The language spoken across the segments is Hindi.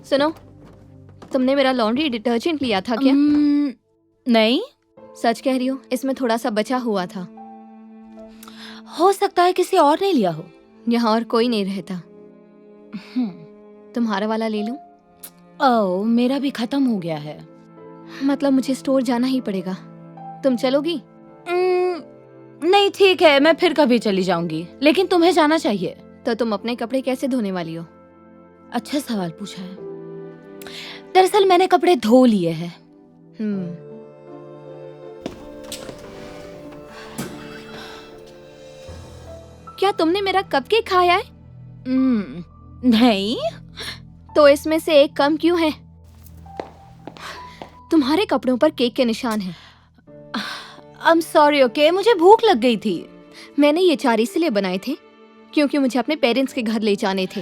सुनो, तुमने मेरा लॉन्ड्री डिटर्जेंट लिया था क्या? नहीं। सच कह रही हो? इसमें थोड़ा सा बचा हुआ था। हो सकता है किसी और ने लिया हो। यहाँ और कोई नहीं रहता। तुम्हारा वाला ले लूं? ओह, मेरा भी खत्म हो गया है। मतलब मुझे स्टोर जाना ही पड़ेगा। तुम चलोगी? नहीं, ठीक है, मैं फिर कभी चली जाऊंगी, लेकिन तुम्हें जाना चाहिए। तो तुम अपने कपड़े कैसे धोने वाली हो? अच्छा सवाल पूछा है। दरअसल मैंने कपड़े धो लिए हैं। क्या तुमने मेरा कपकेक खाया है? नहीं। तो इसमें से एक कम क्यों है? तुम्हारे कपड़ों पर केक के निशान हैं। I'm sorry, okay? मुझे भूख लग गई थी। मैंने ये 4 इसलिए बनाए थे क्योंकि मुझे अपने पेरेंट्स के घर ले जाने थे।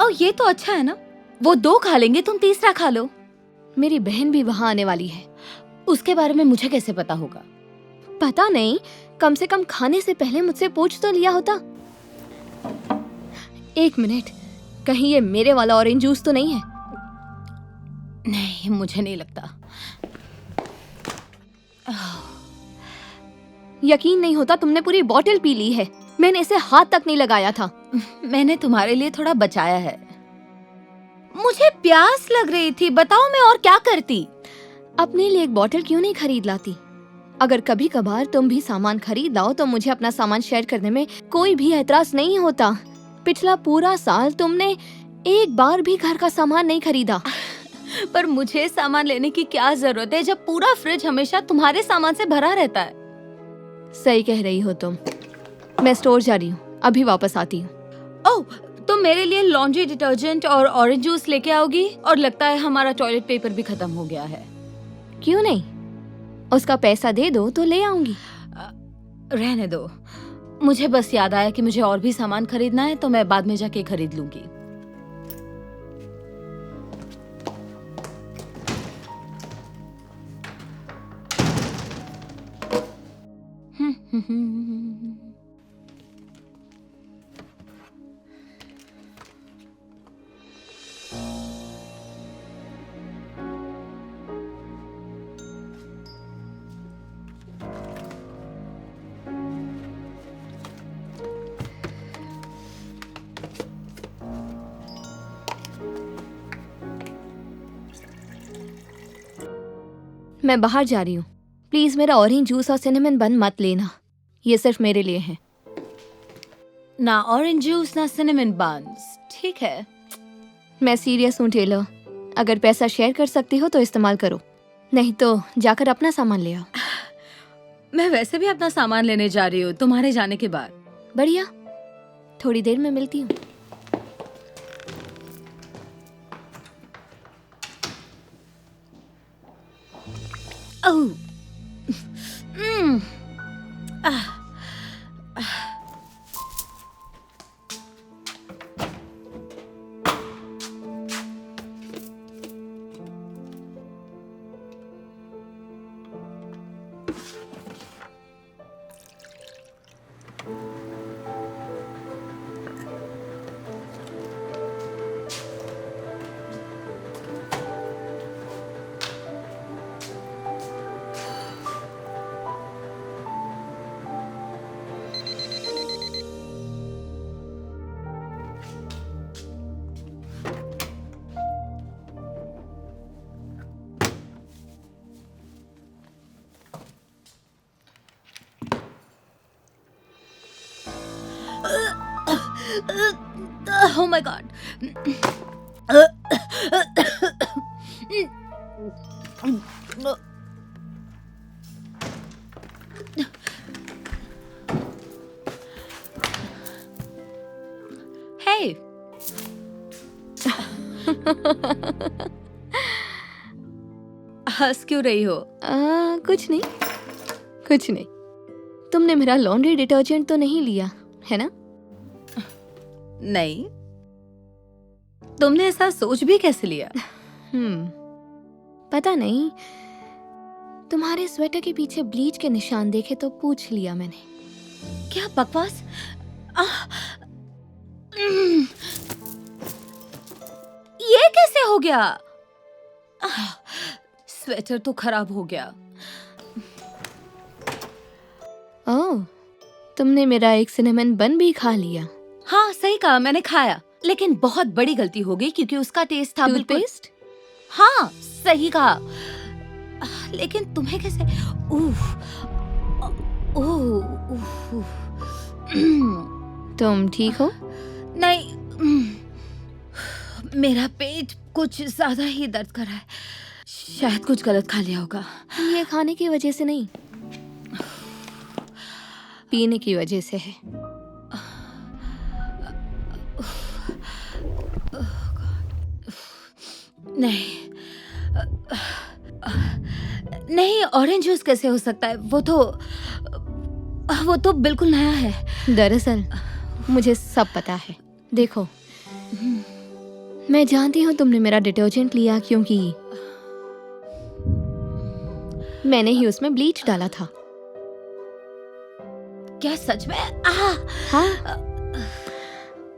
ओह, ये तो अच्छा है ना। वो 2 खा लेंगे, तुम तीसरा खा लो। मेरी बहन भी वहाँ आने वाली है। उसके बारे में मुझे कैसे पता होगा? पता नहीं, कम से कम खाने से पहले मुझसे पूछ तो लिया होता। 1 मिनट, कहीं ये मेरे वाला ऑरेंज जूस तो नहीं है? नहीं, मुझे नहीं लगता। यकीन नहीं होता, तुमने पूरी बोतल पी ली है। मैंने इसे हाथ तक नहीं लगाया था। मैंने तुम्हारे लिए थोड़ा बचाया है। मुझे प्यास लग रही थी, बताओ मैं और क्या करती। अपने लिए एक बोतल क्यों नहीं खरीद लाती? अगर कभी कभार तुम भी सामान खरीद लाओ तो मुझे अपना सामान शेयर करने में कोई भी एतराज नहीं होता। पिछला पूरा साल तुमने एक बार भी घर का सामान नहीं खरीदा। पर मुझे सामान लेने की क्या जरूरत है जब पूरा फ्रिज हमेशा तुम्हारे सामान से भरा रहता है। सही कह रही हो तुम। मैं स्टोर जा रही हूँ, अभी वापस आती हूँ। ओह, तुम मेरे लिए लॉन्ड्री डिटर्जेंट और ऑरेंज जूस लेके आओगी? और लगता है हमारा टॉयलेट पेपर भी खत्म हो गया है। क्यों नहीं, उसका पैसा दे दो तो ले आऊंगी। रहने दो, मुझे बस याद आया कि मुझे और भी सामान खरीदना है, तो मैं बाद में जाके खरीद लूंगी। मैं बाहर जा रही हूँ, प्लीज मेरा ऑरेंज जूस और सिनेमन बन मत लेना। ये सिर्फ मेरे लिए है। ना ऑरेंज जूस ना सिनेमन बन्स, ठीक है? मैं सीरियस हूँ टेलर, अगर पैसा शेयर कर सकती हो तो इस्तेमाल करो, नहीं तो जाकर अपना सामान ले आओ। मैं वैसे भी अपना सामान लेने जा रही हूँ तुम्हारे जाने के बाद। बढ़िया, थोड़ी देर में मिलती हूँ। ओह, oh my God. Hey. हंस क्यों रही हो? कुछ नहीं, कुछ नहीं। तुमने मेरा लॉन्ड्री डिटर्जेंट तो नहीं लिया है ना? नहीं। तुमने ऐसा सोच भी कैसे लिया? पता नहीं, तुम्हारे स्वेटर के पीछे ब्लीच के निशान देखे तो पूछ लिया मैंने। क्या बकवास। ये कैसे हो गया? स्वेटर तो खराब हो गया। ओह, तुमने मेरा एक सिनेमन बन भी खा लिया। हाँ सही कहा, मैंने खाया, लेकिन बहुत बड़ी गलती हो गई क्योंकि उसका टेस्ट था बिल्कुल। टूथपेस्ट? हाँ सही कहा, लेकिन तुम्हें कैसे? उफ, उफ। तुम ठीक हो? नहीं, मेरा पेट कुछ ज्यादा ही दर्द कर रहा है। शायद कुछ गलत खा लिया होगा। ये खाने की वजह से नहीं, पीने की वजह से है। नहीं, ऑरेंज जूस कैसे हो सकता है? वो तो बिल्कुल नया है। दरअसल मुझे सब पता है। देखो, मैं जानती हूँ तुमने मेरा डिटर्जेंट लिया क्योंकि मैंने ही उसमें ब्लीच डाला था। क्या सच में? हाँ,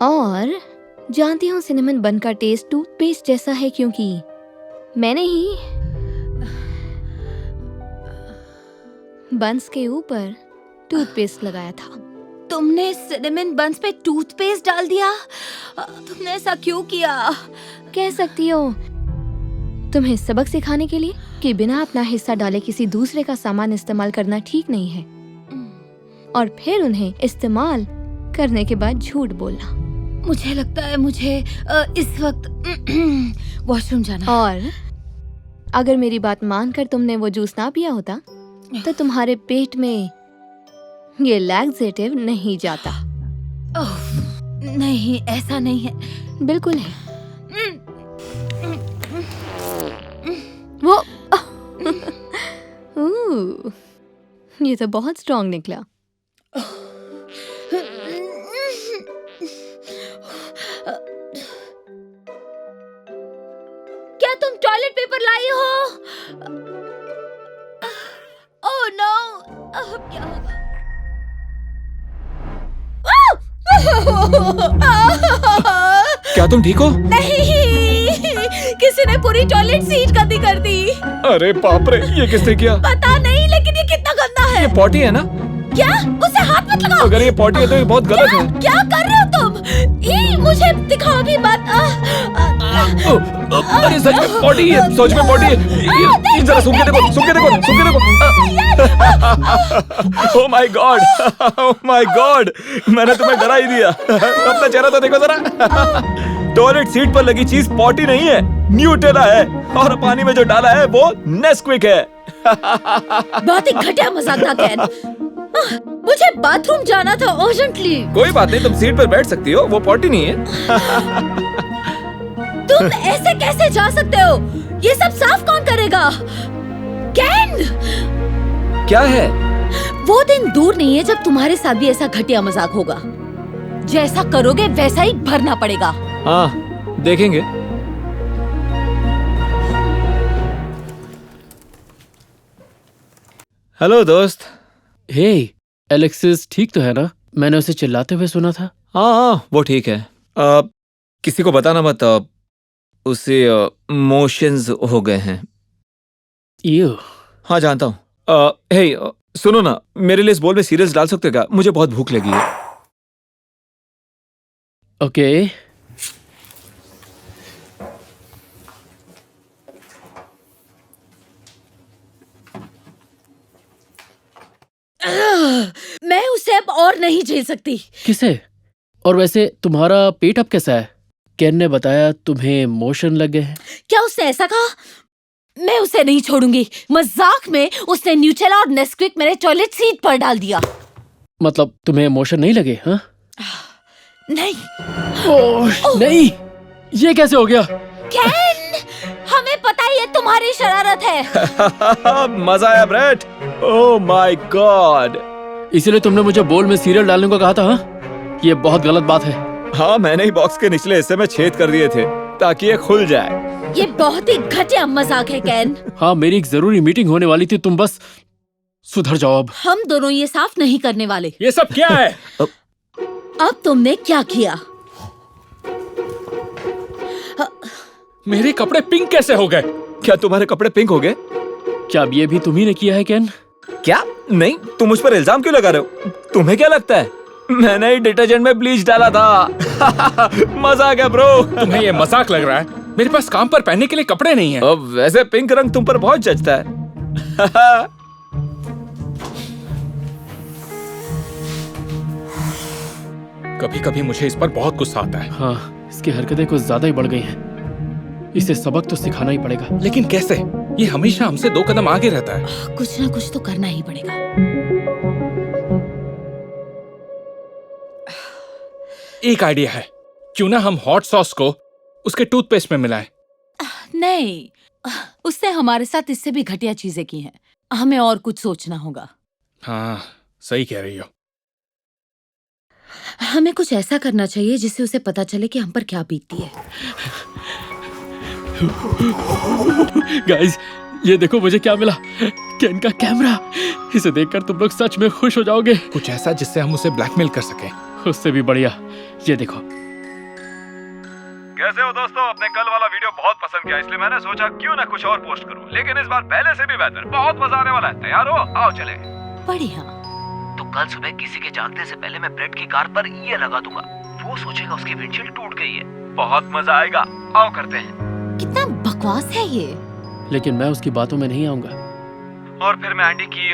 और जानती हूँ सिनेमन बन का टेस्ट टूथपेस्ट जैसा है क्योंकि मैंने ही बंस के ऊपर टूथपेस्ट लगाया था। तुमने सिनेमन बंस पे टूथपेस्ट डाल दिया? तुमने ऐसा क्यों किया? कह सकती हो तुम्हें सबक सिखाने के लिए कि बिना अपना हिस्सा डाले किसी दूसरे का सामान इस्तेमाल करना ठीक नहीं है, और फिर उन्हें इस्तेमाल करने के बाद झूठ बोलना। मुझे लगता है मुझे इस वक्त वॉशरूम जाना है। और अगर मेरी बात मानकर तुमने वो जूस ना पिया होता तो तुम्हारे पेट में ये लैक्सेटिव नहीं जाता। नहीं, ऐसा नहीं है। बिल्कुल है। वो ये तो बहुत स्ट्रॉन्ग निकला। क्या तुम टॉयलेट पेपर लाई हो? ओह नो, अब क्या होगा? क्या तुम ठीक हो? नहीं, किसी ने पूरी टॉयलेट सीट गंदी कर दी। अरे बाप रे, ये किसने किया? पता नहीं, लेकिन ये कितना गंदा है। ये पॉटी है ना? क्या? उसे हाथ मत लगाओ। अगर ये पॉटी है तो ये बहुत गलत है। क्या कर रहे हो तुम? मुझे दिखाओ भी मत। अरे सच में पॉटी है, सच में पॉटी है। ये जरा सुन के देखो, सुन के देखो, सुन के देखो। Oh my God, oh my God, मैंने तुम्हें डरा ही दिया। अपना चेहरा तो देखो जरा। टॉयलेट सीट पर लगी चीज पॉटी नहीं है, न्यूटेला है, और पानी में जो डाला है वो नेस्क्विक है। बहुत ही घटिया मजाक था कैन। मुझे बाथरूम जाना था अर्जेंटली। कोई बात नहीं, तुम सीट पर बैठ सकती हो, वो पॉटी नहीं है। तुम ऐसे कैसे जा सकते हो? ये सब साफ कौन करेगा? कैन! क्या है? वो दिन दूर नहीं है जब तुम्हारे साथ भी ऐसा घटिया मजाक होगा। जैसा करोगे वैसा ही भरना पड़ेगा। हाँ, देखेंगे। हेलो दोस्त। हे, एलेक्सिस ठीक तो है ना? मैंने उसे चिल्लाते हुए सुना था। हाँ, वो ठीक है। किसी को बताना मत, उसे मोशंस हो गए हैं। यू। हाँ जानता हूँ। हे, सुनो ना, मेरे लिए इस बोल में सीरियल्स डाल सकते हो क्या? मुझे बहुत भूख लगी है। ओके। मैं उसे अब और नहीं झेल सकती। किसे? और वैसे तुम्हारा पेट अब कैसा है? कैन ने बताया तुम्हें मोशन लग गए हैं। क्या उसने ऐसा कहा? मैं उसे नहीं छोड़ूंगी। मजाक में उसने न्यूटेला और नेस्क्विक मेरे टॉयलेट सीट पर डाल दिया। मतलब तुम्हें मोशन नहीं लगे? हाँ? नहीं। नहीं, ये कैसे हो गया? कैन, हमें पता ही है तुम्हारी शरारत है। मजा आया ब्रेट? Oh my God. इसीलिए तुमने मुझे बोल में सीरियल डालने को कहा था? हाँ? ये बहुत गलत बात है। हाँ, मैंने ही बॉक्स के निचले हिस्से में छेद कर दिए थे ताकि ये खुल जाए। ये बहुत ही घटिया मजाक है कैन। हाँ, मेरी एक जरूरी मीटिंग होने वाली थी, तुम बस सुधर जाओ अब। हम दोनों ये साफ नहीं करने वाले। ये सब क्या है? अब तुमने क्या किया? मेरे कपड़े पिंक कैसे हो गए? क्या तुम्हारे कपड़े पिंक हो गए? क्या अब ये भी तुम ही ने किया है केन? क्या? नहीं, तुम मुझ पर इल्जाम क्यों लगा रहे हो? तुम्हें क्या लगता है मैंने ही डिटर्जेंट में ब्लीच डाला था? मजाक है ब्रो। तुम्हें ये मजाक लग रहा है? मेरे पास काम पर पहनने के लिए कपड़े नहीं है। अब वैसे पिंक रंग तुम पर बहुत जचता है। कभी कभी मुझे इस पर बहुत गुस्सा आता है। हाँ, इसकी हरकतें कुछ ज्यादा ही बढ़ गई हैं। इसे सबक तो सिखाना ही पड़ेगा। लेकिन कैसे? ये हमेशा हमसे 2 कदम आगे रहता है। कुछ ना कुछ तो करना ही पड़ेगा। एक आइडिया है, क्यों ना हम हॉट सॉस को उसके टूथपेस्ट में मिलाएं? नहीं, उससे हमारे साथ इससे भी घटिया चीजें की हैं। हमें और कुछ सोचना होगा। हाँ, सही कह रही हो। हमें कुछ ऐसा करना चाहिए जिससे उसे पता चले कि हम पर क्या बीतती है। गाइस, ये देखो मुझे क्या मिला। केन का कैमरा। इसे देखकर तुम लोग सच में खुश हो जाओगे। कुछ ऐसा जिससे हम उसे ब्लैकमेल कर सकें। उससे भी बढ़िया। ये देखो। कैसे हो दोस्तों? अपने कल वाला वीडियो बहुत पसंद किया, इसलिए मैंने सोचा क्यों ना कुछ और पोस्ट करूं। लेकिन इस बार पहले से भी बेहतर, बहुत मजा आने वाला है। तैयार हो? आओ चले। बढ़िया। तो कल सुबह किसी के जागने से पहले मैं ब्रेड की कार पर ये लगा दूंगा। वो सोचेगा उसकी विंडशील्ड टूट गई है। बहुत मजा आएगा। आओ करते हैं। कितना बकवास है ये। लेकिन मैं उसकी बातों में नहीं आऊंगा। और फिर मैं एंडी की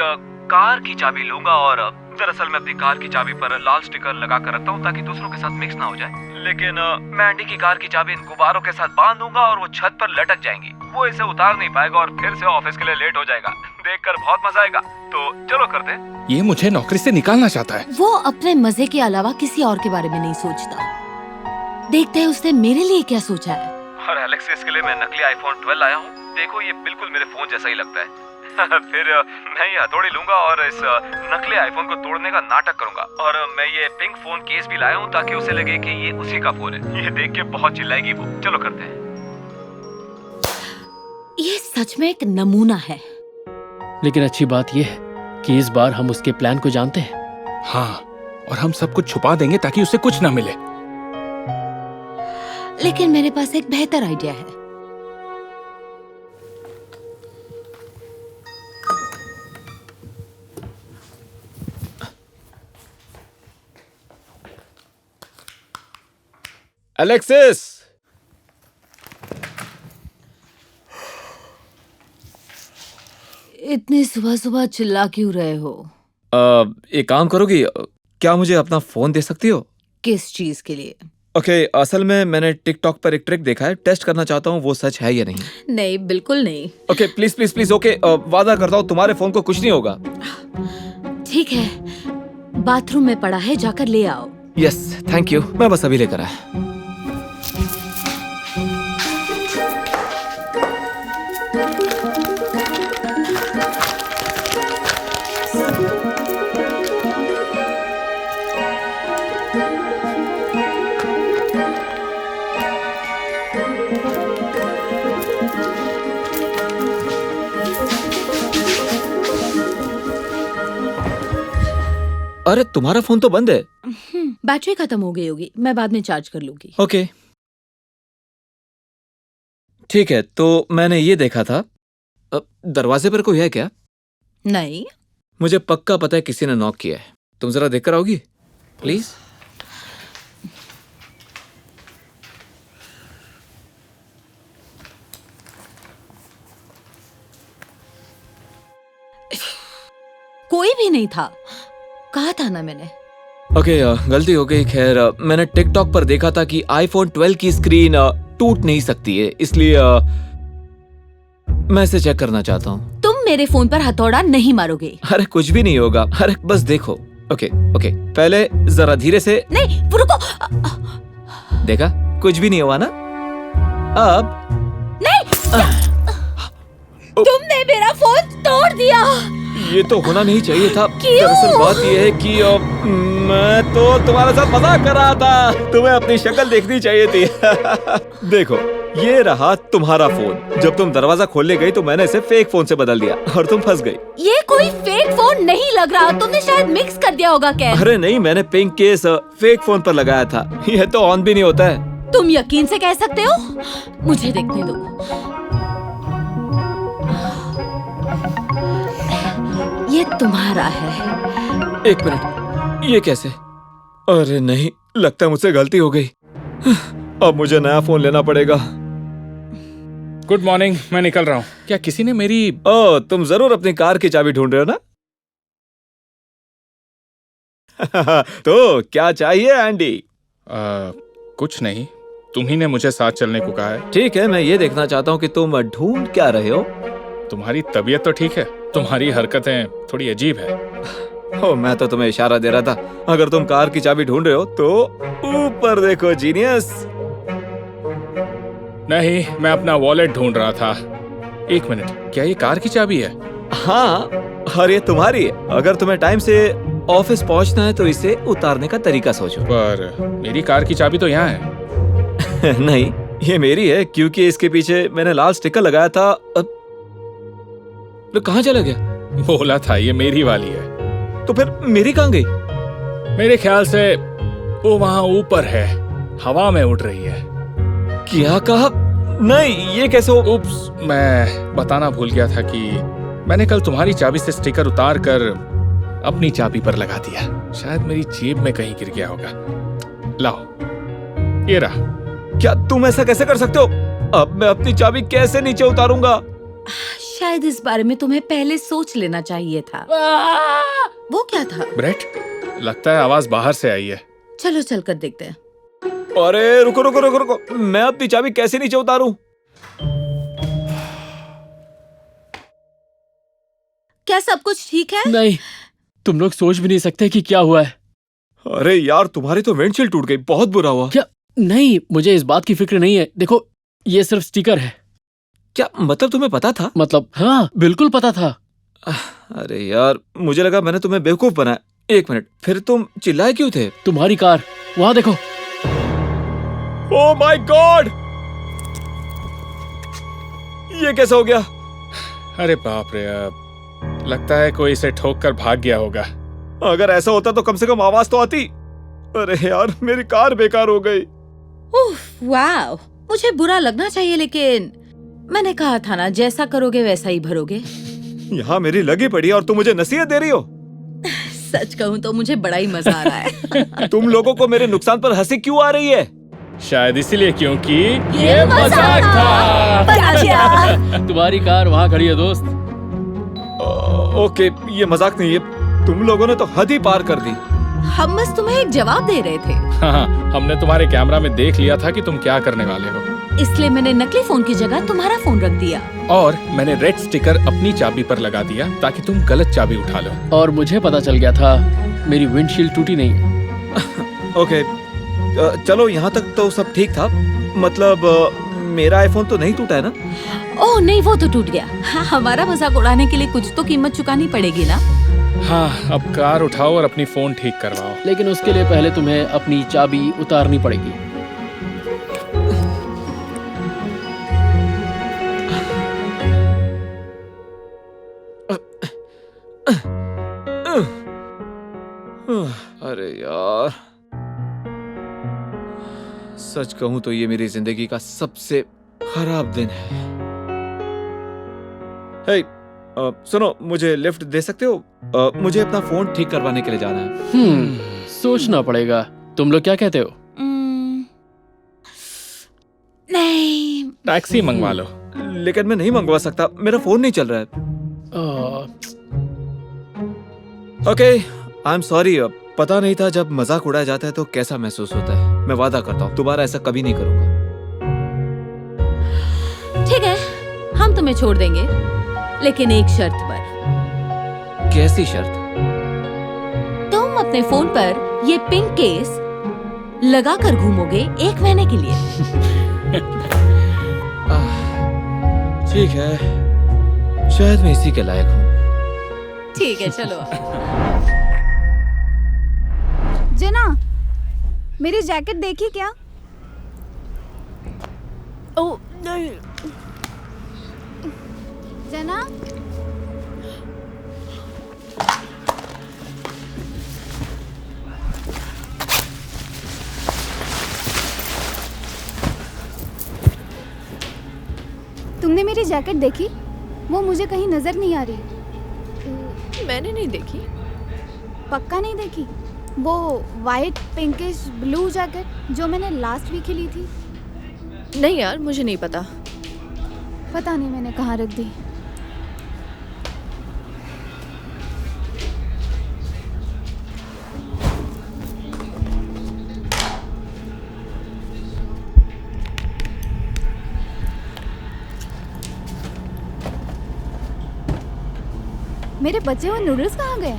कार की चाबी लूंगा और दरअसल मैं अपनी कार की चाबी पर लाल स्टिकर लगा कर रखता हूँ ताकि दूसरों के साथ मिक्स ना हो जाए। लेकिन मैं एंडी की कार की चाबी इन गुब्बारों के साथ बांध दूंगा और वो छत पर लटक जाएंगी। वो इसे उतार नहीं पाएगा और फिर से ऑफिस के लिए लेट हो जाएगा। देखकर बहुत मजा आएगा। तो चलो करते हैं। ये मुझे नौकरी से निकालना चाहता है। वो अपने मजे के अलावा किसी और के बारे में नहीं सोचता। देखते हैं उसने मेरे लिए क्या सोचा है। और एलेक्सिस के लिए मैं नकली आईफोन 12 लाया हूँ। देखो, ये बिल्कुल मेरे फोन जैसा ही लगता है। फिर मैं ये हथौड़ी लूंगा और इस नकली आईफोन को तोड़ने का नाटक करूंगा। और मैं ये पिंक फोन केस भी लाया हूँ ताकि उसे लगे कि ये उसी का फोन है। ये देख के बहुत चिल्लाएगी वो। चलो करते हैं। ये सच में एक नमूना है। लेकिन अच्छी बात यह है कि इस बार हम उसके प्लान को जानते हैं। हाँ, और हम सब कुछ छुपा देंगे ताकि उसे कुछ ना मिले। लेकिन मेरे पास एक बेहतर आइडिया है। एलेक्सिस, इतनी सुबह सुबह चिल्ला क्यों रहे हो? एक काम करोगी? क्या मुझे अपना फोन दे सकती हो? किस चीज के लिए? ओके, असल में मैंने टिकटॉक पर एक ट्रिक देखा है। टेस्ट करना चाहता हूँ वो सच है या नहीं। नहीं, बिल्कुल नहीं। Okay, please please please. Okay, वादा करता हूँ तुम्हारे फोन को कुछ नहीं होगा। ठीक है, बाथरूम में पड़ा है, जाकर ले आओ। Yes, thank you. मैं बस अभी लेकर आया। अरे, तुम्हारा फोन तो बंद है। बैटरी खत्म हो गई होगी, मैं बाद में चार्ज कर लूंगी। ओके, ठीक है। तो मैंने ये देखा था। दरवाजे पर कोई है क्या? नहीं। मुझे पक्का पता है किसी ने नॉक किया है। तुम जरा देखकर आओगी प्लीज? कोई भी नहीं था, कहा था ना मैंने। ओके, गलती हो गई। खैर, मैंने टिकटॉक पर देखा था कि आईफोन 12 की स्क्रीन टूट नहीं सकती है, इसलिए मैं इसे चेक करना चाहता हूँ। तुम मेरे फोन पर हथौड़ा नहीं मारोगे। अरे कुछ भी नहीं होगा। अरे बस देखो। ओके ओके, पहले जरा धीरे से। नहीं, रुको। देखा, कुछ भी नहीं हुआ ना। अब तुमने मेरा फोन तोड़ दिया। ये तो होना नहीं चाहिए था। क्यों? दरअसल बात ये है कि मैं तो तुम्हारे साथ मजाक कर रहा था। तुम्हें अपनी शक्ल देखनी चाहिए थी। देखो, ये रहा तुम्हारा फोन। जब तुम दरवाजा खोलने गई तो मैंने इसे फेक फोन से बदल दिया और तुम फंस गई। ये कोई फेक फोन नहीं लग रहा, तुमने शायद मिक्स कर दिया होगा। क्या? अरे नहीं, मैंने पिंक केस फेक फोन पर लगाया था। यह तो ऑन भी नहीं होता है। तुम यकीन से कह सकते हो? मुझे देखने दो। ये तुम्हारा है। एक मिनट, ये कैसे? अरे नहीं, लगता है मुझसे गलती हो गई। अब मुझे नया फोन लेना पड़ेगा। गुड मॉर्निंग, मैं निकल रहा हूँ। क्या किसी ने मेरी ओ, तुम जरूर अपनी कार की चाबी ढूंढ रहे हो ना? तो क्या चाहिए एंडी? कुछ नहीं, तुम ही ने मुझे साथ चलने को कहा है। ठीक है, मैं ये देखना चाहता हूँ कि तुम ढूंढ क्या रहे हो। तुम्हारी तबीयत तो ठीक है, तुम्हारी हरकतें थोड़ी अजीब है। ओ, मैं तो तुम्हें इशारा दे रहा था। अगर तुम कार की चाबी ढूंढ रहे हो तो ऊपर देखो जीनियस। नहीं, मैं अपना वॉलेट ढूंढ रहा था। एक मिनट, क्या ये कार की चाबी है? हाँ, और ये तुम्हारी है। अगर तुम्हें टाइम से ऑफिस पहुंचना है तो इसे उतारने का तरीका सोचो। पर मेरी कार की चाबी तो यहाँ है। नहीं, ये मेरी है क्योंकि इसके पीछे मैंने लाल स्टिकर लगाया था। तो कहाँ चला गया? बोला था ये मेरी वाली है। तो फिर मेरी कहाँ गई? मेरे ख्याल से वो वहाँ ऊपर है, हवा में उड़ रही है। क्या कहा? नहीं, ये कैसे हो? उप्स, मैं बताना भूल गया था कि मैंने कल तुम्हारी चाबी से स्टिकर उतार कर अपनी चाबी पर लगा दिया। शायद मेरी जेब में कहीं गिर गया होगा। लाओ, ये रहा। क्या तुम ऐसा कैसे कर सकते हो? अब मैं अपनी चाबी कैसे नीचे उतारूंगा? शायद इस बारे में तुम्हें पहले सोच लेना चाहिए था। वो क्या था? ब्रेट, लगता है आवाज बाहर से आई है। चलो चलकर देखते हैं। अरे रुको रुको रुको रुको, मैं अपनी चाबी कैसे नीचे उतारूं? क्या सब कुछ ठीक है? नहीं, तुम लोग सोच भी नहीं सकते कि क्या हुआ है। अरे यार, तुम्हारी तो विंडशील्ड टूट गई, बहुत बुरा हुआ। क्या? नहीं, मुझे इस बात की फिक्र नहीं है। देखो, ये सिर्फ स्टिकर है। क्या मतलब तुम्हें पता था? मतलब हाँ, बिल्कुल पता था। अरे यार, मुझे लगा मैंने तुम्हें बेवकूफ बनाया। एक मिनट, फिर तुम चिल्लाए क्यों थे? तुम्हारी कार वहां देखो। ओह माय गॉड, ये कैसा हो गया? अरे बाप रे, अब लगता है कोई इसे ठोक कर भाग गया होगा। अगर ऐसा होता तो कम से कम आवाज तो आती। अरे यार, मेरी कार बेकार हो गई। उफ, वाव, मुझे बुरा लगना चाहिए, लेकिन मैंने कहा था ना, जैसा करोगे वैसा ही भरोगे। यहाँ मेरी लगी पड़ी और तुम मुझे नसीहत दे रही हो? सच कहूँ तो मुझे बड़ा ही मजा आ रहा है। तुम लोगों को मेरे नुकसान पर हंसी क्यों आ रही है? शायद इसीलिए क्योंकि ये मजाक था। तुम्हारी कार वहां खड़ी है दोस्त। ओके, ये मजाक नहीं है। तुम लोगों ने तो हद ही पार कर दी। हम बस तुम्हें एक जवाब दे रहे थे। हाँ, हमने तुम्हारे कैमरा में देख लिया था कि तुम क्या करने वाले हो, इसलिए मैंने नकली फोन की जगह तुम्हारा फोन रख दिया। और मैंने रेड स्टिकर अपनी चाबी पर लगा दिया ताकि तुम गलत चाबी उठा लो। और मुझे पता चल गया था मेरी विंडशील्ड टूटी नहीं है। ओके, चलो यहाँ तक तो सब ठीक था। मतलब मेरा आईफोन तो नहीं टूटा है ना? ओह नहीं, वो तो टूट गया। हाँ, हमारा मजाक उड़ाने के लिए कुछ तो कीमत चुकानी पड़ेगी ना। हाँ, अब कार उठाओ और अपनी फोन ठीक करवाओ। लेकिन उसके लिए पहले तुम्हें अपनी चाबी उतारनी पड़ेगी। अरे यार, सच कहूं तो ये मेरी जिंदगी का सबसे खराब दिन है। हे, सुनो, मुझे लिफ्ट दे सकते हो? मुझे अपना फोन ठीक करवाने के लिए जाना है। सोचना पड़ेगा। तुम लोग क्या कहते हो? नहीं, टैक्सी मंगवा लो। लेकिन मैं नहीं मंगवा सकता, मेरा फोन नहीं चल रहा है। Okay, I am sorry. पता नहीं था जब मजाक उड़ाया जाता है तो कैसा महसूस होता है। मैं वादा करता हूँ दोबारा ऐसा कभी नहीं करूंगा। ठीक है, हम तुम्हें छोड़ देंगे, लेकिन एक शर्त पर। कैसी शर्त? तुम अपने फोन पर ये पिंक केस लगाकर घूमोगे 1 महीने के लिए। ठीक है, शायद मैं इसी के लायक हूँ। ठीक है, चलो। जना, मेरी जैकेट देखी क्या? ओ नहीं। जना, तुमने मेरी जैकेट देखी? वो मुझे कहीं नजर नहीं आ रही। मैंने नहीं देखी। पक्का नहीं देखी? वो वाइट पिंकिश ब्लू जैकेट जो मैंने लास्ट वीक ही ली थी। नहीं यार, मुझे नहीं पता। पता नहीं मैंने कहाँ रख दी। मेरे बचे हुए नूडल्स कहाँ गए?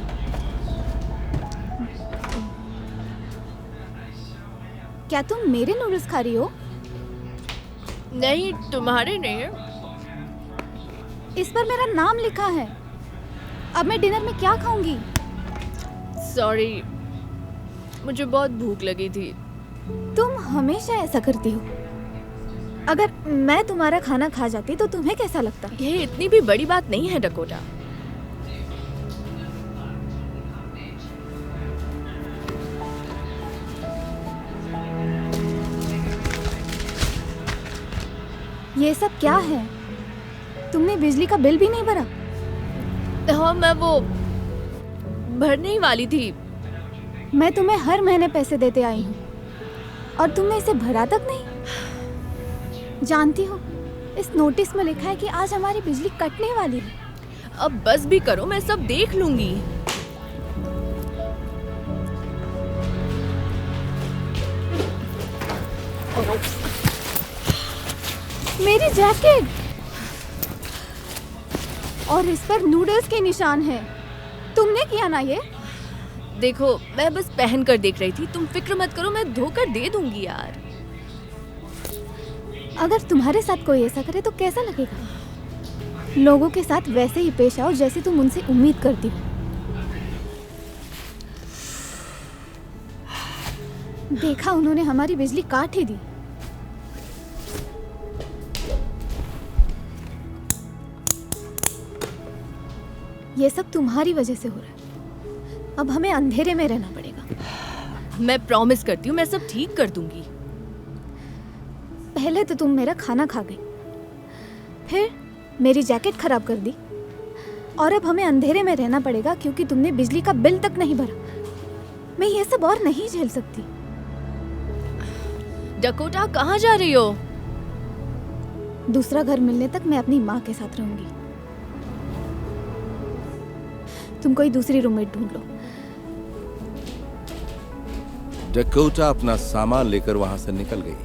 क्या तुम मेरे नूडल्स खा रही हो? नहीं, तुम्हारे नहीं है। इस पर मेरा नाम लिखा है। अब मैं डिनर में क्या खाऊंगी? सॉरी, मुझे बहुत भूख लगी थी। तुम हमेशा ऐसा करती हो। अगर मैं तुम्हारा खाना खा जाती तो तुम्हें कैसा लगता? ये इतनी भी बड़ी बात नहीं है डकोटा। ये सब क्या है? तुमने बिजली का बिल भी नहीं भरा? हाँ, मैं वो भरने ही वाली थी। मैं तुम्हें हर महीने पैसे देते आई हूँ और तुमने इसे भरा तक नहीं। जानती हो, इस नोटिस में लिखा है कि आज हमारी बिजली कटने वाली है। अब बस भी करो, मैं सब देख लूंगी। मेरी जैकेट और इस पर नूडल्स के निशान है। तुमने किया ना ये? देखो, मैं बस पहन कर देख रही थी। तुम फिक्र मत करो, मैं धोकर दे दूंगी यार। अगर तुम्हारे साथ कोई ऐसा करे तो कैसा लगेगा? लोगों के साथ वैसे ही पेश आओ जैसे तुम उनसे उम्मीद करती हो। देखा, उन्होंने हमारी बिजली काट ही दी। ये सब तुम्हारी वजह से हो रहा है। अब हमें अंधेरे में रहना पड़ेगा। मैं प्रॉमिस करती हूँ, मैं सब ठीक कर दूंगी। पहले तो तुम मेरा खाना खा गई, फिर मेरी जैकेट खराब कर दी, और अब हमें अंधेरे में रहना पड़ेगा क्योंकि तुमने बिजली का बिल तक नहीं भरा। मैं ये सब और नहीं झेल सकती। डकोटा, कहाँ जा रही हो? दूसरा घर मिलने तक मैं अपनी माँ के साथ रहूंगी। तुम कोई दूसरी रूममेट ढूंढ लो। डकोटा अपना सामान लेकर वहां से निकल गई।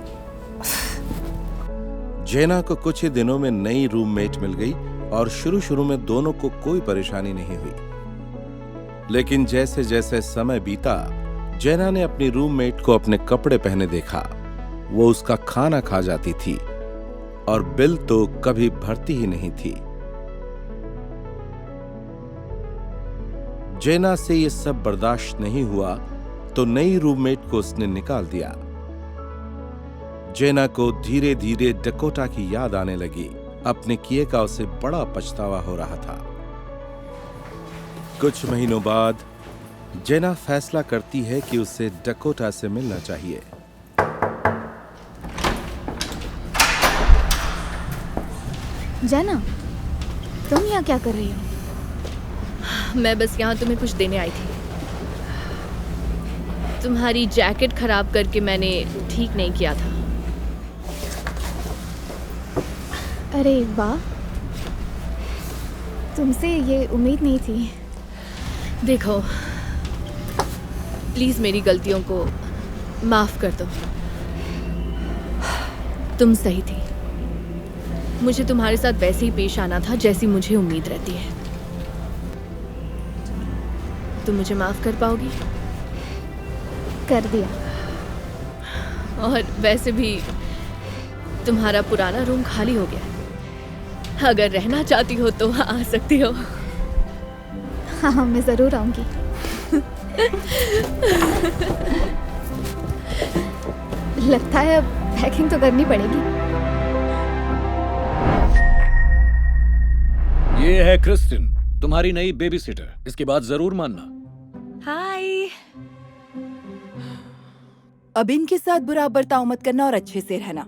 जेना को कुछ ही दिनों में नई रूममेट मिल गई और शुरू में दोनों को कोई परेशानी नहीं हुई। लेकिन जैसे जैसे समय बीता, जेना ने अपनी रूममेट को अपने कपड़े पहने देखा। वो उसका खाना खा जाती थी और बिल तो कभी भरती ही नहीं थी। जेना से ये सब बर्दाश्त नहीं हुआ तो नई रूममेट को उसने निकाल दिया। जेना को धीरे धीरे डकोटा की याद आने लगी। अपने किए का उसे बड़ा पछतावा हो रहा था। कुछ महीनों बाद जेना फैसला करती है कि उसे डकोटा से मिलना चाहिए। जेना, तुम यहाँ क्या कर रही हो? मैं बस यहाँ तुम्हें कुछ देने आई थी। तुम्हारी जैकेट खराब करके मैंने ठीक नहीं किया था। अरे वाह, तुमसे ये उम्मीद नहीं थी। देखो, प्लीज मेरी गलतियों को माफ कर दो। तुम सही थी। मुझे तुम्हारे साथ वैसे ही पेश आना था जैसी मुझे उम्मीद रहती है। तुम मुझे माफ कर पाओगी? कर दिया। और वैसे भी तुम्हारा पुराना रूम खाली हो गया है। अगर रहना चाहती हो तो आ सकती हो। हाँ, मैं जरूर आऊंगी। लगता है अब पैकिंग तो करनी पड़ेगी। ये है क्रिस्टिन, तुम्हारी नई बेबी सिटर। इसकी बात जरूर मानना। हाय। अब इनके साथ बुरा बर्ताव मत करना और अच्छे से रहना।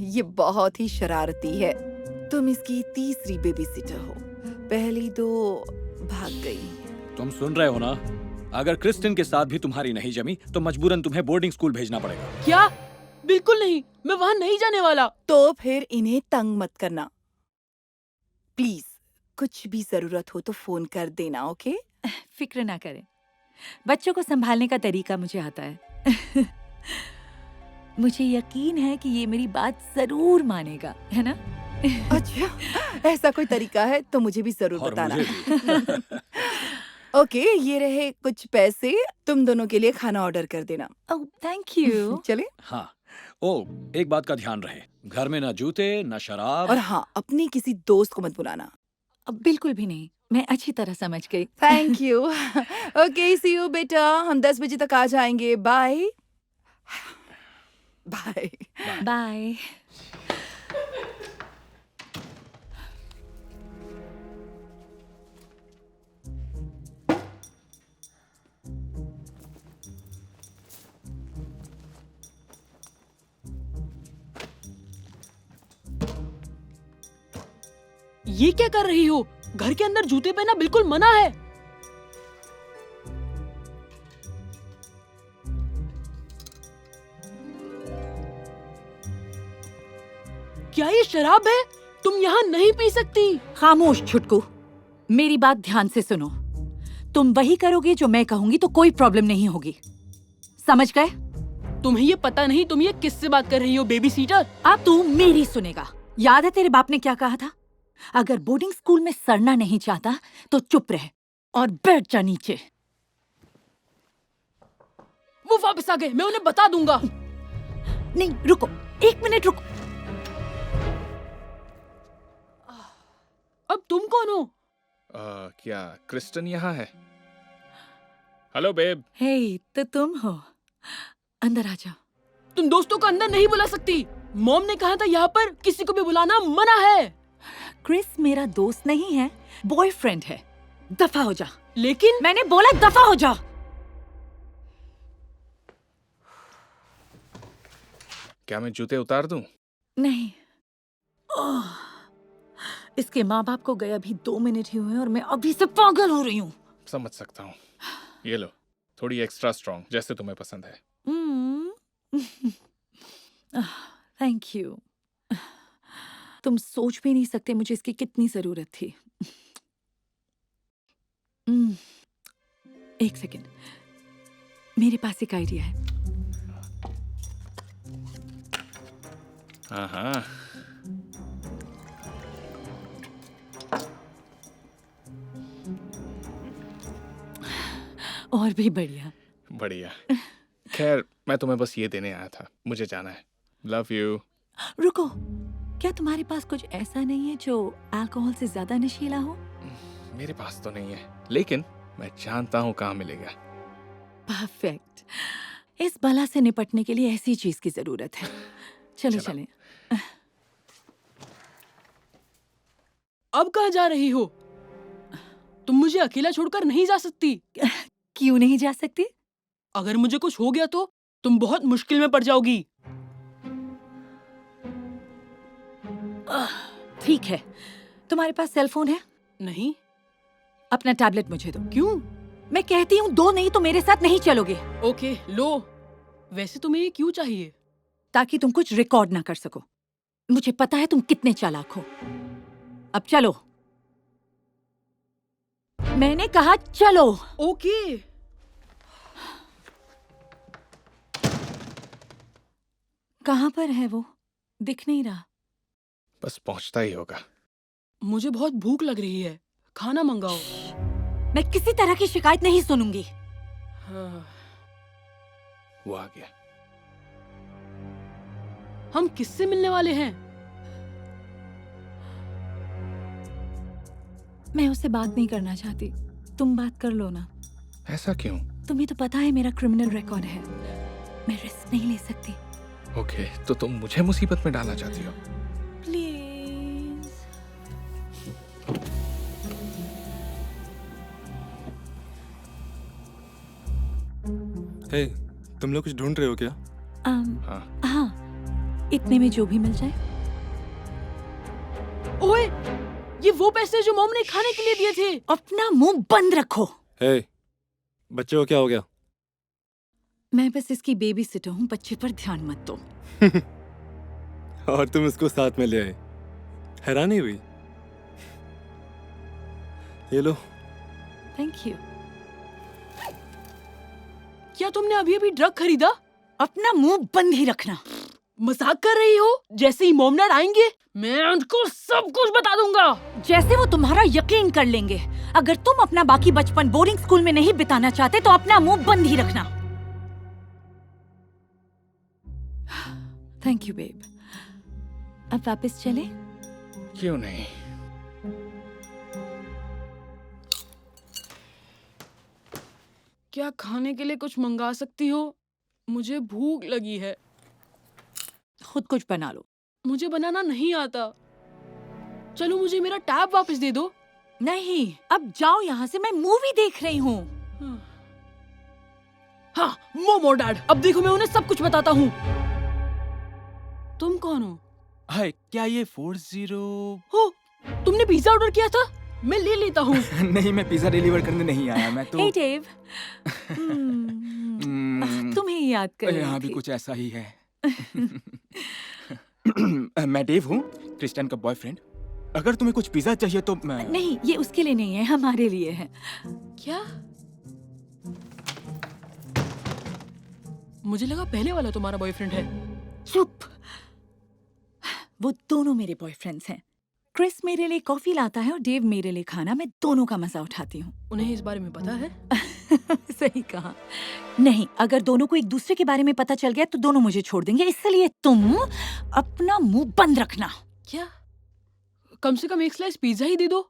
ये बहुत ही शरारती है। तुम इसकी तीसरी बेबी सिटर हो, पहली दो भाग गई। तुम सुन रहे हो ना? अगर क्रिस्टिन के साथ भी तुम्हारी नहीं जमी तो मजबूरन तुम्हें बोर्डिंग स्कूल भेजना पड़ेगा। क्या? बिल्कुल नहीं, मैं वहाँ नहीं जाने वाला। तो फिर इन्हें तंग मत करना प्लीज। कुछ भी जरूरत हो तो फोन कर देना, ओके? फिक्र ना करें, बच्चों को संभालने का तरीका मुझे आता है। मुझे यकीन है कि ये मेरी बात जरूर मानेगा, है ना? अच्छा, ऐसा कोई तरीका है तो मुझे भी जरूर और बताना। मुझे भी। ओके, ये रहे कुछ पैसे, तुम दोनों के लिए खाना ऑर्डर कर देना। ओह, थैंक यू। चले? हाँ। ओ, एक बात का ध्यान रहे, घर में ना जूते ना शराब। और हाँ, अपने किसी दोस्त को मत बुलाना। बिल्कुल भी नहीं, मैं अच्छी तरह समझ गई। Thank you. Okay, see you बेटा, हम 10 बजे तक आ जाएंगे। Bye bye. बाय। ये क्या कर रही हो? घर के अंदर जूते पहनना बिल्कुल मना है। क्या ये शराब है? तुम यहाँ नहीं पी सकती। खामोश छुटकू, मेरी बात ध्यान से सुनो। तुम वही करोगे जो मैं कहूंगी तो कोई प्रॉब्लम नहीं होगी, समझ गए? तुम्हें ये पता नहीं तुम ये किससे बात कर रही हो, बेबी सीटर? अब तू मेरी सुनेगा। याद है तेरे बाप ने क्या कहा था? अगर बोर्डिंग स्कूल में सड़ना नहीं चाहता तो चुप रह और बैठ जा नीचे। वो वापस आ गए, मैं उन्हें बता दूंगा। नहीं, रुको, एक मिनट रुको। अब तुम कौन हो? क्या क्रिस्टन यहाँ है? Hello babe. हे, तो तुम हो। अंदर आ जाओ। तुम दोस्तों को अंदर नहीं बुला सकती। मॉम ने कहा था यहाँ पर किसी को भी बुलाना मना है। क्रिस मेरा दोस्त नहीं है, बॉयफ्रेंड है। दफा हो जा। लेकिन मैंने बोला दफा हो जा। क्या मैं जूते उतार दूं? नहीं। इसके माँ बाप को गए अभी 2 मिनट ही हुए और मैं अभी से पागल हो रही हूँ। समझ सकता हूँ। ये लो, थोड़ी एक्स्ट्रा स्ट्रॉन्ग, जैसे तुम्हें पसंद है। Thank you. तुम सोच भी नहीं सकते मुझे इसकी कितनी जरूरत थी। एक सेकेंड, मेरे पास एक आइडिया है। हाँ। और भी बढ़िया। बढ़िया। खैर, मैं तुम्हें बस ये देने आया था, मुझे जाना है। Love you. रुको, क्या तुम्हारे पास कुछ ऐसा नहीं है जो अल्कोहल से ज्यादा नशीला हो? मेरे पास तो नहीं है, लेकिन मैं जानता हूँ कहाँ मिलेगा। परफेक्ट। इस बला से निपटने के लिए ऐसी चीज की जरूरत है। चलो चलें। अब कहाँ जा रही हो? तुम मुझे अकेला छोड़कर नहीं जा सकती। क्यों नहीं जा सकती? अगर मुझे कुछ हो गया तो तुम बहुत मुश्किल में पड़ जाओगी। ठीक है, तुम्हारे पास सेल फोन है? नहीं। अपना टैबलेट मुझे दो। क्यों? मैं कहती हूँ दो, नहीं तो मेरे साथ नहीं चलोगे। ओके, लो। वैसे तुम्हें ये क्यों चाहिए? ताकि तुम कुछ रिकॉर्ड ना कर सको। मुझे पता है तुम कितने चालाक हो। अब चलो। मैंने कहा चलो। ओके। कहाँ पर है वो? दिख नहीं रहा। बस पहुंचता ही होगा। मुझे बहुत भूख लग रही है, खाना मंगाओ। मैं किसी तरह की शिकायत नहीं सुनूंगी। हाँ। वो आ गया। हम किससे मिलने वाले हैं? मैं उससे बात नहीं करना चाहती, तुम बात कर लो ना। ऐसा क्यों? तुम्हें तो पता है मेरा क्रिमिनल रिकॉर्ड है, मैं रिस्क नहीं ले सकती। ओके, तो तुम मुझे मुसीबत में डालना चाहती हो? प्लीज। हे, तुम लोग कुछ ढूंढ रहे हो क्या? हाँ। हाँ, इतने में जो भी मिल जाए। ओए, ये वो पैसे जो मॉम ने खाने के लिए दिए थे। अपना मुंह बंद रखो। हे, बच्चे को क्या हो गया? मैं बस इसकी बेबी सिटर हूँ, बच्चे पर ध्यान मत दो। और तुम इसको साथ में ले आए, हैरानी हुई। ये लो। Thank you. क्या तुमने अभी अभी ड्रग खरीदा? अपना मुंह बंद ही रखना। मजाक कर रही हो? जैसे ही मॉम डैड आएंगे मैं उनको सब कुछ बता दूंगा। जैसे वो तुम्हारा यकीन कर लेंगे। अगर तुम अपना बाकी बचपन बोर्डिंग स्कूल में नहीं बिताना चाहते तो अपना मुंह बंद ही रखना। Thank you babe. अब वापस चले? क्यों नहीं? क्या खाने के लिए कुछ मंगा सकती हो? मुझे भूख लगी है। खुद कुछ बना लो। मुझे बनाना नहीं आता। चलो मुझे मेरा टैब वापस दे दो। नहीं, अब जाओ यहाँ से, मैं मूवी देख रही हूँ। हाँ, मोमो डैड, अब देखो मैं उन्हें सब कुछ बताता हूँ। तुम कौन हो? हाय, क्या ये 40 हो? तुमने पिज्जा ऑर्डर किया था? मैं ले लेता हूँ। नहीं, मैं पिज्जा डिलीवर करने नहीं आया, मैं तो हे डेव। तुम्हें याद कर रही यहाँ भी थी। कुछ ऐसा ही है। मैं डेव हूँ, क्रिस्टियन का बॉयफ्रेंड। अगर तुम्हें कुछ पिज्जा चाहिए तो मैं... नहीं, ये उसके लिए नहीं है, हमारे लिए है। क्या? मुझे लगा पहले वाला तुम्हारा बॉयफ्रेंड है। चुप। वो दोनों मेरे बॉयफ्रेंड्स हैं। क्रिस मेरे लिए कॉफी लाता है और डेव मेरे लिए खाना। मैं दोनों का मजा उठाती हूँ। उन्हें इस बारे में पता है? सही कहा। नहीं, अगर दोनों को एक दूसरे के बारे में पता चल गया तो दोनों मुझे छोड़ देंगे, इसलिए तुम अपना मुंह बंद रखना। क्या? कम से कम एक स्लाइस पिज्जा ही दे दो,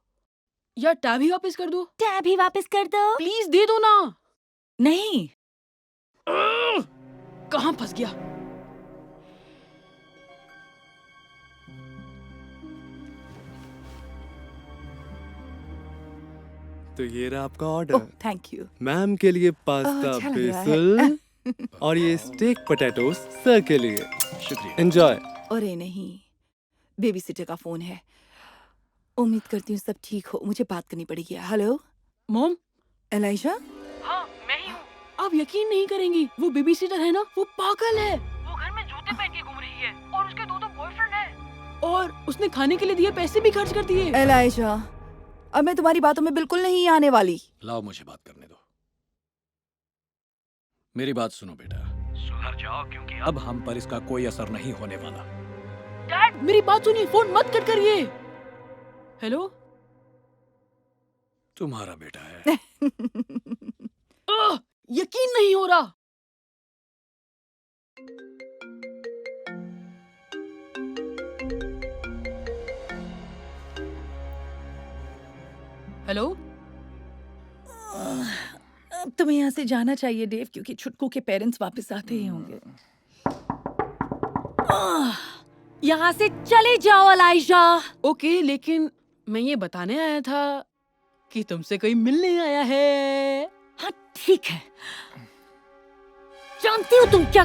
या टैब ही वापस कर दो। टैब ही वापस कर दो। प्लीज दे दो ना। नहीं। कहाँ फंस गया? तो ये रहा आपका ऑर्डर। Thank you. मैम के लिए पास्ता अच्छा लग रहा बेसिल और ये स्टेक पोटैटोस सर के लिए। शुक्रिया। एंजॉय। अरे नहीं, बेबी सिटर का फोन है। उम्मीद करती हूँ सब ठीक हो, मुझे बात करनी पड़ेगी। Hello mom. एलाइजा? हाँ, मैं ही हूँ। आप यकीन नहीं करेंगी, वो बेबी सिटर है ना, वो पागल है। वो घर में जूते पहन के घूम रही है और उसके दो बॉयफ्रेंड हैं। और उसने खाने के लिए दिए पैसे भी खर्च कर दिए। एलाइजा, अब मैं तुम्हारी बातों में बिल्कुल नहीं आने वाली। लाओ मुझे बात करने दो। मेरी बात सुनो बेटा, सुधर जाओ क्योंकि अब हम पर इसका कोई असर नहीं होने वाला। डैड, मेरी बात सुनिए, फोन मत कट करिए। हेलो? तुम्हारा बेटा है। यकीन नहीं हो रहा। हेलो? अब तुम्हें यहाँ से जाना चाहिए डेव, क्योंकि छुटकू के पेरेंट्स वापस आते ही होंगे। यहाँ से चले जाओ एलाइजा। ओके, लेकिन मैं ये बताने आया था कि तुमसे कोई मिलने आया है। हाँ ठीक है। जानती हो तुम क्या,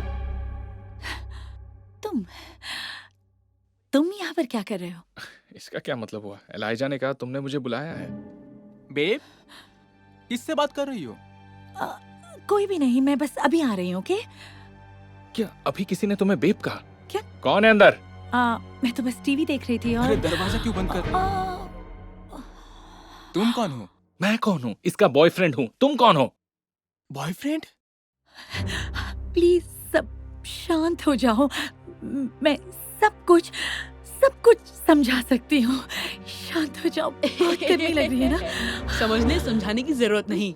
तुम यहाँ पर क्या कर रहे हो? इसका क्या मतलब हुआ? एलाइजा ने कहा तुमने मुझे बुलाया है। बेब, किससे बात कर रही हो? कोई भी नहीं, मैं बस अभी आ रही हूँ। ओके? क्या अभी किसी ने तुम्हें बेब कहा? क्या? कौन है अंदर? मैं तो बस टीवी देख रही थी और अरे दरवाजा क्यों बंद कर रही हो? तुम कौन हो? मैं कौन हूँ? इसका बॉयफ्रेंड हूँ। तुम कौन हो? बॉयफ्रेंड? प्लीज सब शांत हो जाओ। मैं सब कुछ समझा सकती हूँ। शांत हो जाओ। बहुत गर्मी लग रही है ना? समझने समझाने की जरूरत नहीं।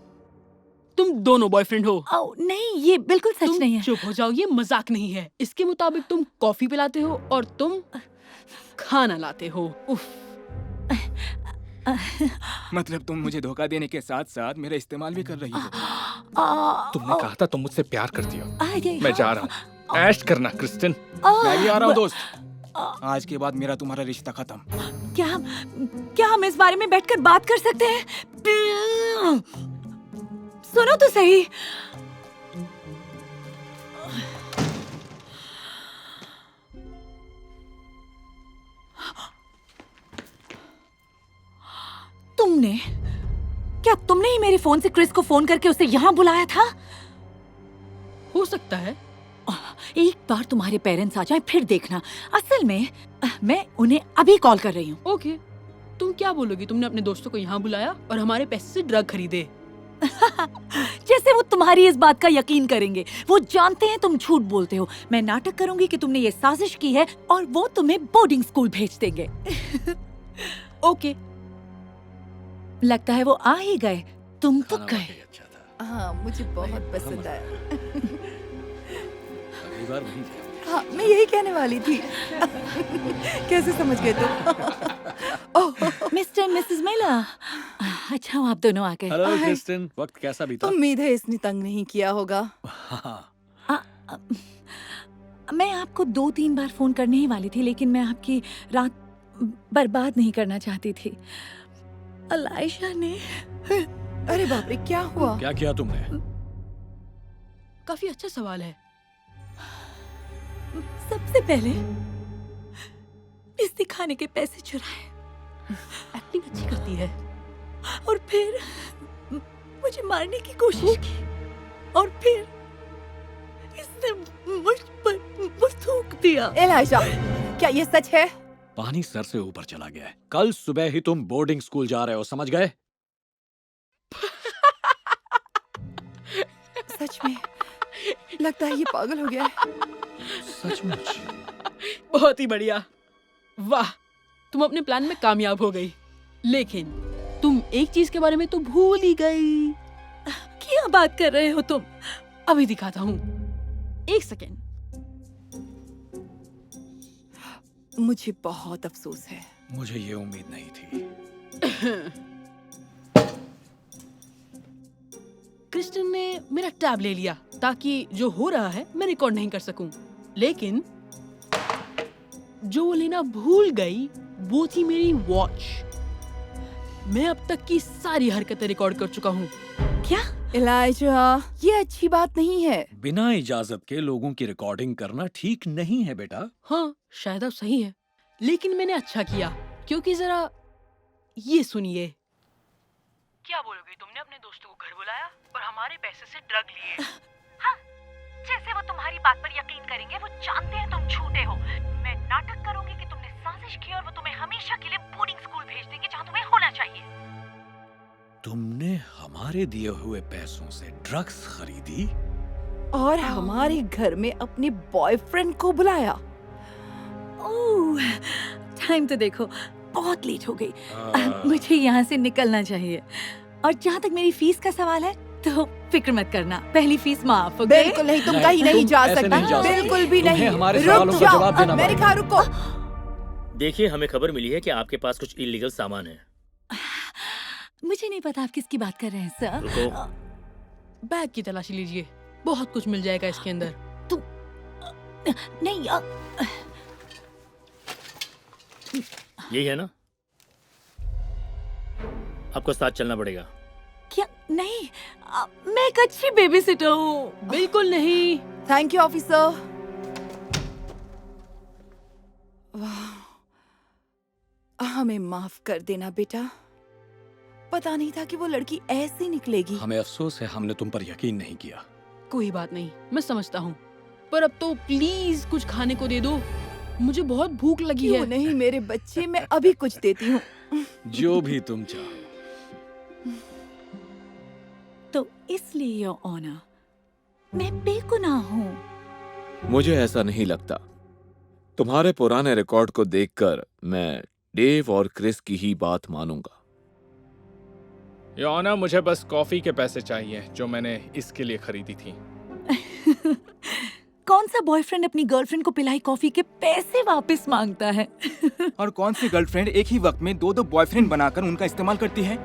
तुम दोनों बॉयफ्रेंड हो। नहीं, ये बिल्कुल सच तुम नहीं है। चुप हो जाओ, ये मजाक नहीं है। इसके मुताबिक तुम कॉफी पिलाते हो और तुम खाना लाते हो। उफ। मतलब तुम मुझे धोखा देने के साथ साथ मेरा इस्तेमाल भी कर रही हो? तुमने कहा था तुम मुझसे प्यार करती हो। मैं जा रहा हूँ। ऐश करना क्रिस्टिन। मैं भी आ रहा हूँ दोस्त। आज के बाद मेरा तुम्हारा रिश्ता खत्म। क्या हम इस बारे में बैठकर बात कर सकते हैं? सुनो तो सही। तुमने क्या तुमने ही मेरे फोन से क्रिस को फोन करके उसे यहाँ बुलाया था? हो सकता है। एक बार तुम्हारे पेरेंट्स आ जाएं फिर देखना। असल में मैं उन्हें अभी कॉल कर रही हूँ। ओके, तुम क्या बोलोगी? तुमने अपने दोस्तों को यहाँ बुलाया और हमारे पैसे से ड्रग खरीदे। जैसे वो तुम्हारी इस बात का यकीन करेंगे। वो जानते हैं तुम झूठ बोलते हो। मैं नाटक करूंगी कि तुमने ये साजिश की है और वो तुम्हें बोर्डिंग स्कूल भेज देंगे। ओके। लगता है वो आ ही गए। तुम तो गए। हाँ, मुझे बहुत पसंद आया। अगली बार वहीं जाएंगे। हाँ, मैं यही कहने वाली थी। कैसे समझ गए तुम? मिस्टर मिसेस मेला, अच्छा आप दोनों आ गए। हेलो क्रिस्टिन, वक्त कैसा बीता? उम्मीद है इसने तंग नहीं किया होगा। मैं आपको 2-3 बार फोन करने ही वाली थी, लेकिन मैं आपकी रात बर्बाद नहीं करना चाहती थी। अलाइशा ने अरे बाप रे, क्या हुआ? क्या किया तुमने? काफी अच्छा सवाल है। सबसे पहले इस दिखाने के पैसे चुराए। एक्टिंग अच्छी करती है। और फिर मुझे मारने की कोशिश की और फिर इसने मुझ पर थूक दिया। एलाइजा, क्या ये सच है? पानी सर से ऊपर चला गया है। कल सुबह ही तुम बोर्डिंग स्कूल जा रहे हो, समझ गए? सच में लगता है ये पागल हो गया है। सचमुच? बहुत ही बढ़िया। वाह, तुम अपने प्लान में कामयाब हो गई। लेकिन तुम एक चीज के बारे में तो भूल ही गई। क्या बात कर रहे हो तुम? अभी दिखाता हूँ, एक सेकेंड। मुझे बहुत अफसोस है। मुझे ये उम्मीद नहीं थी। क्रिस्टन ने मेरा टैब ले लिया ताकि जो हो रहा है मैं रिकॉर्ड नहीं कर सकूं। लेकिन जो वो लेना भूल गई वो थी मेरी वॉच। मैं अब तक की सारी हरकतें रिकॉर्ड कर चुका हूँ। क्या? एलाइजा, ये अच्छी बात नहीं है। बिना इजाजत के लोगों की रिकॉर्डिंग करना ठीक नहीं है बेटा। हाँ, शायद अब सही है, लेकिन मैंने अच्छा किया क्योंकि जरा ये सुनिए। क्या बोलोगे? तुमने अपने दोस्तों को घर बुलाया और हमारे पैसे से ड्रग लिए। हाँ, जैसे वो तुम्हारी बात पर यकीन करेंगे। वो जानते हैं तुम झूठे हो। मैं नाटक करूंगी कि तुमने साजिश की और वो तुम्हें हमेशा के लिए बोर्डिंग स्कूल भेज देंगे जहाँ तुम्हें होना चाहिए। तुमने हमारे दिए हुए पैसों से ड्रग्स खरीदी और हमारे घर में अपने बॉयफ्रेंड को बुलाया। ओह, टाइम तो देखो, बहुत लेट हो गई। मुझे यहाँ से निकलना चाहिए। और जहाँ तक मेरी फीस का सवाल है तो फिक्र मत करना, पहली फीस माफ। बिल्कुल नहीं, तुम कहीं नहीं जा सकता। बिल्कुल भी नहीं। रुक जाओ, अमेरिका रुको। देखिए, हमें खबर मिली है कि आपके पास कुछ इलीगल सामान है। मुझे नहीं पता आप किसकी बात कर रहे हैं सर। रुको। बैग की तलाशी लीजिए, बहुत कुछ मिल जाएगा इसके अंदर। तू नहीं यही है ना? आपको साथ चलना पड़ेगा। क्या? नहीं, मैं एक अच्छी बेबी सिटर हूँ। बिल्कुल नहीं। Thank you officer. हमें माफ कर देना बेटा। पता नहीं था कि वो लड़की ऐसी निकलेगी। हमें अफसोस है हमने तुम पर यकीन नहीं किया। कोई बात नहीं, मैं समझता हूँ, पर अब तो प्लीज कुछ खाने को दे दो। मुझे बहुत भूख लगी है। नहीं मेरे बच्चे, मैं अभी कुछ देती हूँ। जो भी तुम चाहो। तो इसलिए योर ऑनर, मैं बेगुनाह हूँ। मुझे ऐसा नहीं लगता। तुम्हारे पुराने रिकॉर्ड को देखकर मैं डेव और क्रिस की ही बात मानूंगा। योना, मुझे बस कॉफी के पैसे चाहिए जो मैंने इसके लिए खरीदी थी। कौन सा बॉयफ्रेंड अपनी गर्लफ्रेंड को पिलाई कॉफी के पैसे वापस मांगता है? और कौन सी गर्लफ्रेंड एक ही वक्त में 2-2 बॉयफ्रेंड बनाकर उनका इस्तेमाल करती है?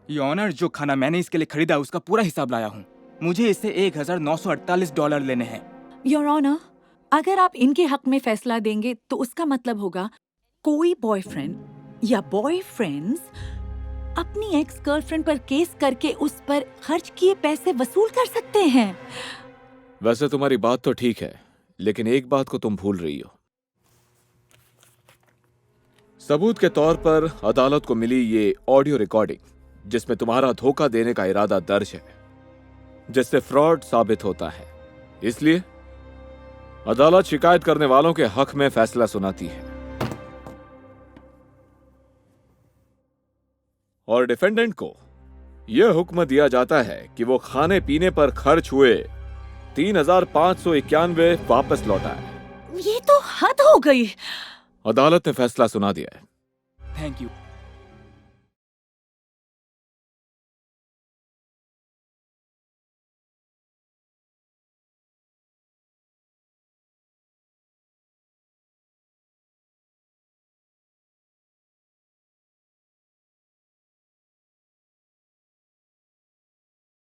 योर ऑनर, जो खाना मैंने इसके लिए खरीदा उसका पूरा हिसाब लाया हूँ। मुझे इससे $1948 लेने हैं। योर ऑनर, अगर आप इनके हक में फैसला देंगे तो उसका मतलब होगा कोई बॉयफ्रेंड या बॉयफ्रेंड्स अपनी एक्स गर्लफ्रेंड पर केस करके उस पर खर्च किए पैसे वसूल कर सकते हैं। वैसे तुम्हारी बात तो ठीक है, लेकिन एक बात को तुम भूल रही हो। सबूत के तौर पर अदालत को मिली ये ऑडियो रिकॉर्डिंग जिसमें तुम्हारा धोखा देने का इरादा दर्ज है, जिससे फ्रॉड साबित होता है। इसलिए अदालत शिकायत करने वालों के हक में फैसला सुनाती है और डिफेंडेंट को यह हुक्म दिया जाता है कि वो खाने पीने पर खर्च हुए 3,591 वापस लौटाए। ये तो हद हो गई। अदालत ने फैसला सुना दिया है। Thank you.